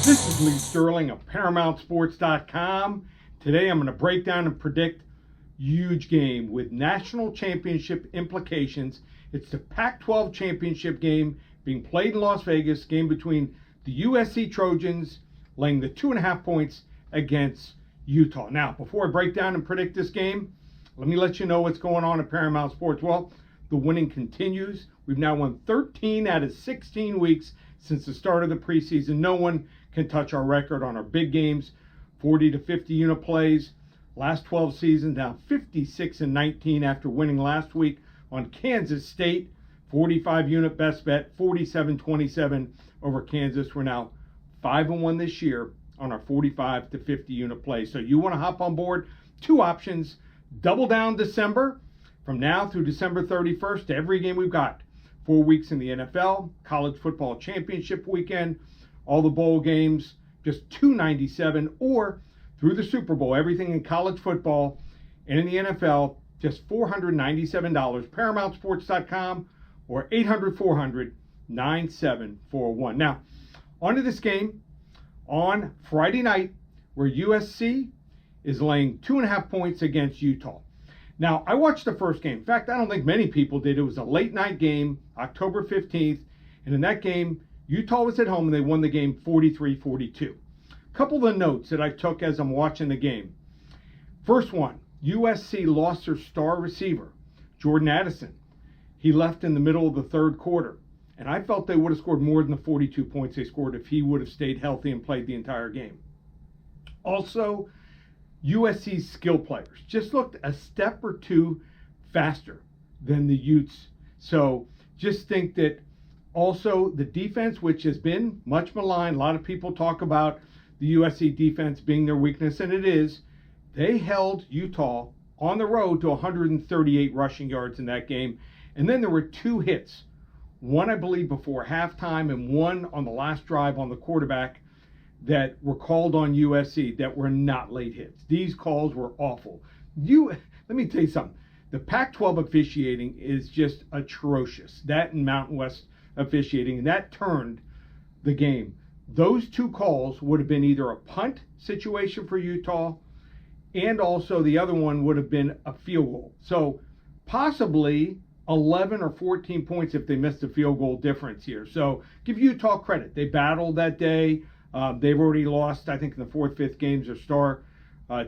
This is Lee Sterling of ParamountSports.com. Today I'm going to break down and predict huge game with national championship implications. It's the Pac-12 championship game being played in Las Vegas, game between the USC Trojans laying the 2.5 points against Utah. Now, before I break down and predict this game, let me let you know what's going on at Paramount Sports. Well, the winning continues. We've now won 13 out of 16 weeks since the start of the preseason. No one can touch our record on our big games, 40 to 50 unit plays. Last 12 seasons, now 56-19 after winning last week on Kansas State. 45 unit best bet, 47-27 over Kansas. We're now 5-1 this year on our 45 to 50 unit play. So you want to hop on board? Two options. Double down December from now through December 31st to every game we've got. 4 weeks in the NFL, college football championship weekend, all the bowl games, just $297, or through the Super Bowl, everything in college football and in the NFL, just $497. ParamountSports.com or 800-400-9741. Now, on to this game on Friday night, where USC is laying 2.5 points against Utah. Now, I watched the first game. In fact, I don't think many people did. It was a late night game, October 15th. And in that game, Utah was at home and they won the game 43-42. A couple of the notes that I took as I'm watching the game. First one, USC lost their star receiver, Jordan Addison. He left in the middle of the third quarter. And I felt they would have scored more than the 42 points they scored if he would have stayed healthy and played the entire game. Also, USC's skill players just looked a step or two faster than the Utes. So just think that also the defense, which has been much maligned, a lot of people talk about the USC defense being their weakness, and it is. They held Utah on the road to 138 rushing yards in that game. And then there were two hits. One, I believe, before halftime and one on the last drive on the quarterback that were called on USC that were not late hits. These calls were awful. Let me tell you something. The Pac-12 officiating is just atrocious. That and Mountain West officiating, and that turned the game. Those two calls would have been either a punt situation for Utah, and also the other one would have been a field goal. So possibly 11 or 14 points if they missed a field goal difference here. So give Utah credit. They battled that day. They've already lost, I think, in the fourth, fifth games, their star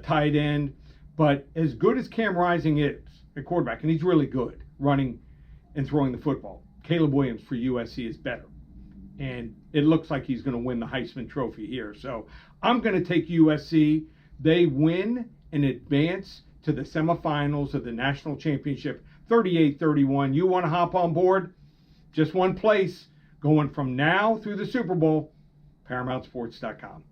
tight end. But as good as Cam Rising is at quarterback, and he's really good running and throwing the football, Caleb Williams for USC is better. And it looks like he's going to win the Heisman Trophy here. So I'm going to take USC. They win and advance to the semifinals of the national championship, 38-31. You want to hop on board? Just one place, going from now through the Super Bowl, ParamountSports.com.